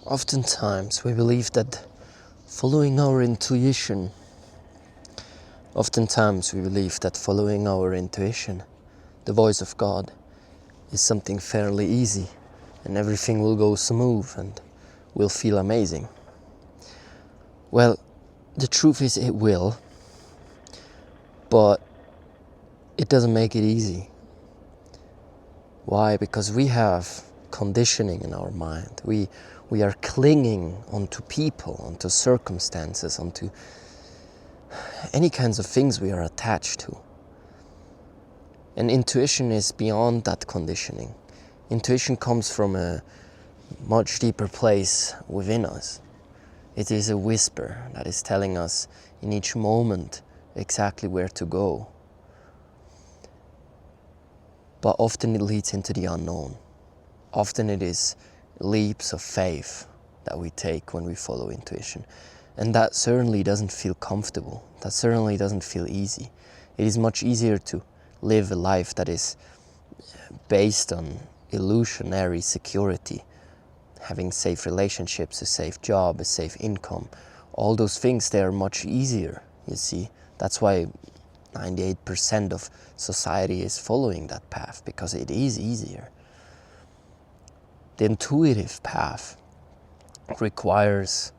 Oftentimes we believe that following our intuition, the voice of God, is something fairly easy and everything will go smooth and we'll feel amazing. Well, the truth is it will, but it doesn't make it easy. Why? Because we have conditioning in our mind. We are clinging onto people, onto circumstances, onto any kinds of things we are attached to. And intuition is beyond that conditioning. Intuition comes from a much deeper place within us. It is a whisper that is telling us in each moment exactly where to go. But often it leads into the unknown. Often it is leaps of faith that we take when we follow intuition. And that certainly doesn't feel comfortable. That certainly doesn't feel easy. It is much easier to live a life that is based on illusionary security, having safe relationships, a safe job, a safe income. All those things, they are much easier, you see. That's why 98% of society is following that path, because it is easier. The intuitive path requires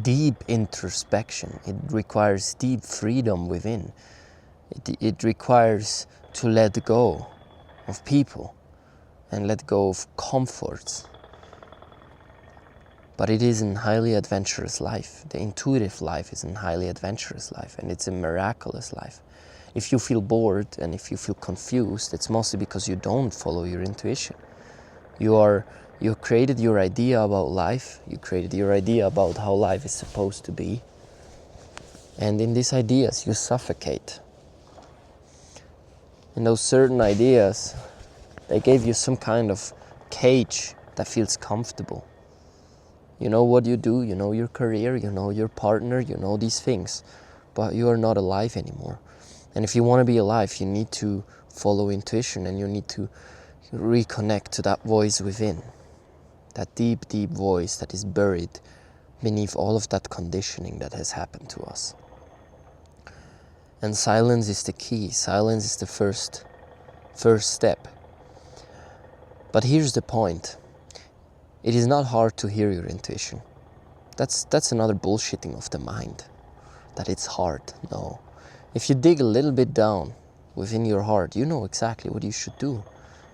deep introspection. It requires deep freedom within. It requires to let go of people and let go of comforts. But it is a highly adventurous life. The intuitive life is a highly adventurous life, and it's a miraculous life. If you feel bored and if you feel confused, it's mostly because you don't follow your intuition. You created your idea about life, you created your idea about how life is supposed to be, and in these ideas you suffocate. And those certain ideas, they gave you some kind of cage that feels comfortable. You know what you do, you know your career, you know your partner, you know these things, but you are not alive anymore. And if you want to be alive, you need to follow intuition, and you need to reconnect to that voice within. That deep, deep voice that is buried beneath all of that conditioning that has happened to us. And silence is the key. Silence is the first step. But here's the point. It is not hard to hear your intuition. That's another bullshitting of the mind. That it's hard. No. If you dig a little bit down within your heart, you know exactly what you should do.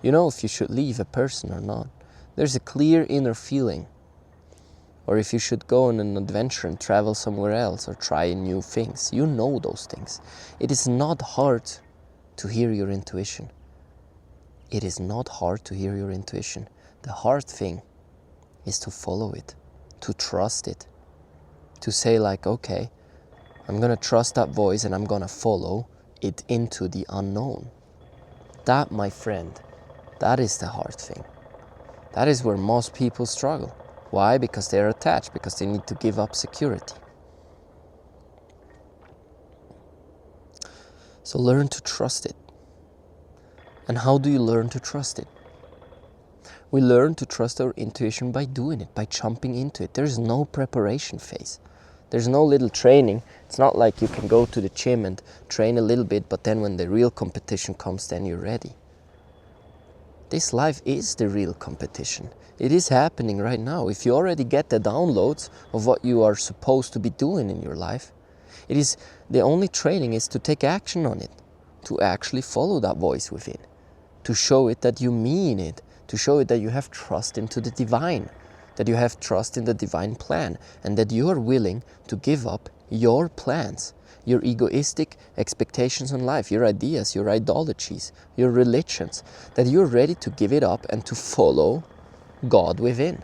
You know if you should leave a person or not. There's a clear inner feeling. Or if you should go on an adventure and travel somewhere else or try new things. You know those things. It is not hard to hear your intuition. It is not hard to hear your intuition. The hard thing is to follow it, to trust it, to say like, okay, I'm gonna trust that voice and I'm gonna follow it into the unknown. That, my friend, that is the hard thing. That is where most people struggle. Why? Because they're attached, because they need to give up security. So learn to trust it. And how do you learn to trust it? We learn to trust our intuition by doing it, by jumping into it. There's no preparation phase. There's no little training. It's not like you can go to the gym and train a little bit, but then when the real competition comes, then you're ready. This life is the real competition. It is happening right now. If you already get the downloads of what you are supposed to be doing in your life, the only training is to take action on it, to actually follow that voice within, to show it that you mean it, to show it that you have trust into the divine, that you have trust in the divine plan, and that you are willing to give up your plans, your egoistic expectations on life, your ideas, your ideologies, your religions, that you're ready to give it up and to follow God within.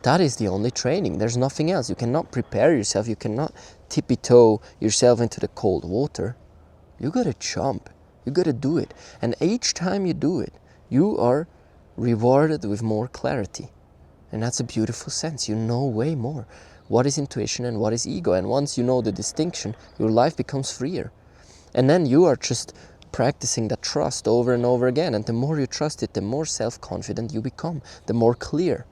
That is the only training. There's nothing else. You cannot prepare yourself. You cannot tippy-toe yourself into the cold water. You gotta jump. You gotta do it. And each time you do it, you are rewarded with more clarity. And that's a beautiful sense. You know way more. What is intuition and what is ego? And once you know the distinction, your life becomes freer. And then you are just practicing that trust over and over again. And the more you trust it, the more self-confident you become, the more clear.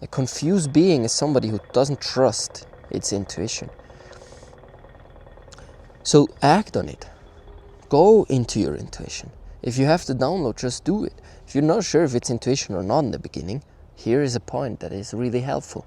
A confused being is somebody who doesn't trust its intuition. So act on it. Go into your intuition. If you have to download, just do it. If you're not sure if it's intuition or not in the beginning, here is a point that is really helpful.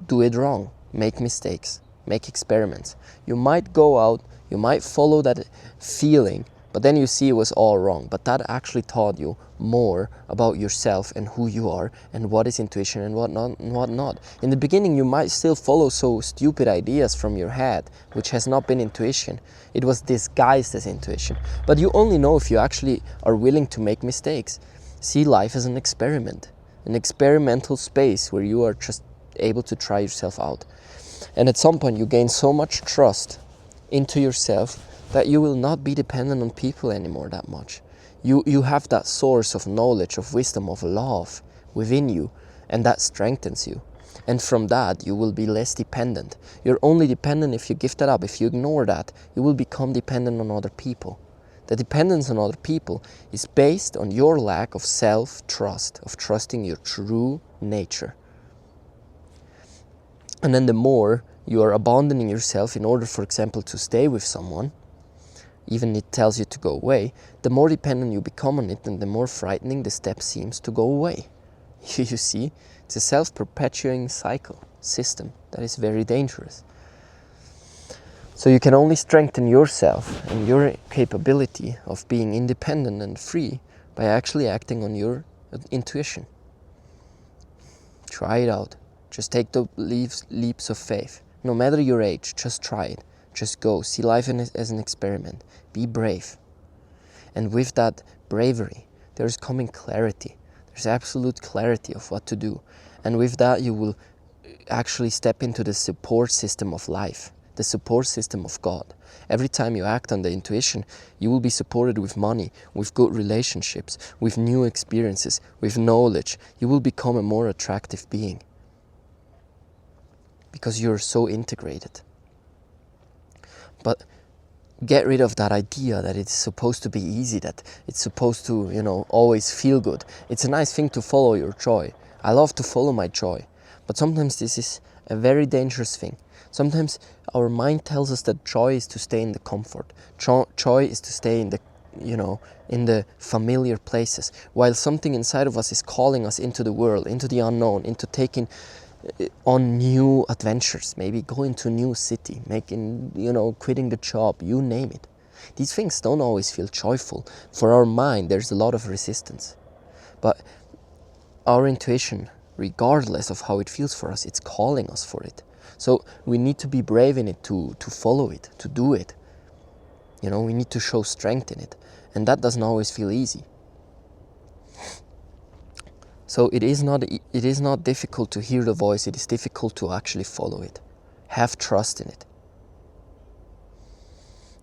Do it wrong. Make mistakes. Make experiments. You might go out, you might follow that feeling, but then you see it was all wrong. But that actually taught you more about yourself and who you are and what is intuition and what not. In the beginning, you might still follow so stupid ideas from your head, which has not been intuition. It was disguised as intuition. But you only know if you actually are willing to make mistakes. See life as an experiment, an experimental space where you are just able to try yourself out. And at some point you gain so much trust into yourself that you will not be dependent on people anymore that much. You have that source of knowledge, of wisdom, of love within you, and that strengthens you. And from that you will be less dependent. You're only dependent if you give that up. If you ignore that, you will become dependent on other people. The dependence on other people is based on your lack of self-trust, of trusting your true nature. And then the more you are abandoning yourself in order, for example, to stay with someone, even it tells you to go away, the more dependent you become on it and the more frightening the step seems to go away. You see, it's a self-perpetuating system that is very dangerous. So you can only strengthen yourself and your capability of being independent and free by actually acting on your intuition. Try it out. Just take the leaps of faith. No matter your age, just try it. Just go. See life as an experiment. Be brave. And with that bravery, there's coming clarity. There's absolute clarity of what to do. And with that, you will actually step into the support system of life, the support system of God. Every time you act on the intuition, you will be supported with money, with good relationships, with new experiences, with knowledge. You will become a more attractive being, because you're so integrated. But get rid of that idea that it's supposed to be easy, that it's supposed to, always feel good. It's a nice thing to follow your joy. I love to follow my joy. But sometimes this is a very dangerous thing. Sometimes our mind tells us that joy is to stay in the comfort. Joy is to stay in the, in the familiar places, while something inside of us is calling us into the world, into the unknown, into taking on new adventures, maybe going to a new city, quitting the job, you name it. These things don't always feel joyful. For our mind, there's a lot of resistance. But our intuition, regardless of how it feels for us, it's calling us for it. So we need to be brave in it, to follow it, to do it. We need to show strength in it. And that doesn't always feel easy. So it is not difficult to hear the voice, it is difficult to actually follow it. Have trust in it.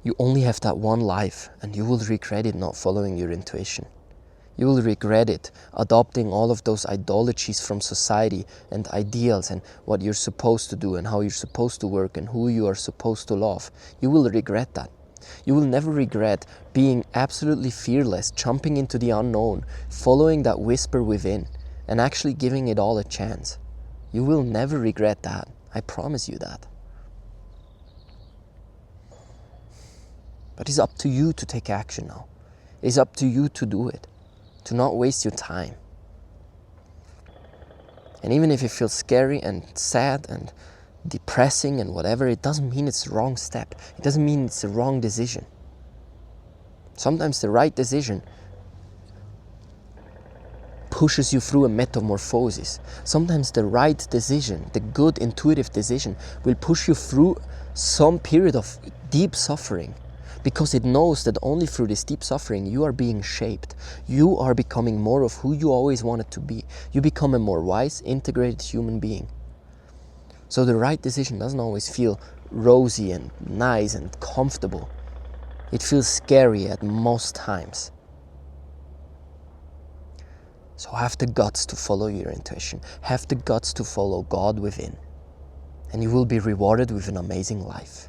You only have that one life, and you will regret it not following your intuition. You will regret it adopting all of those ideologies from society and ideals and what you're supposed to do and how you're supposed to work and who you are supposed to love. You will regret that. You will never regret being absolutely fearless, jumping into the unknown, following that whisper within, and actually giving it all a chance. You will never regret that. I promise you that. But it's up to you to take action now. It's up to you to do it, to not waste your time. And even if it feels scary and sad and depressing and whatever, it doesn't mean it's the wrong step. It doesn't mean it's the wrong decision. Sometimes the right decision pushes you through a metamorphosis. Sometimes the right decision, the good intuitive decision, will push you through some period of deep suffering, because it knows that only through this deep suffering you are being shaped. You are becoming more of who you always wanted to be. You become a more wise, integrated human being. So the right decision doesn't always feel rosy and nice and comfortable. It feels scary at most times. So have the guts to follow your intuition. Have the guts to follow God within. And you will be rewarded with an amazing life.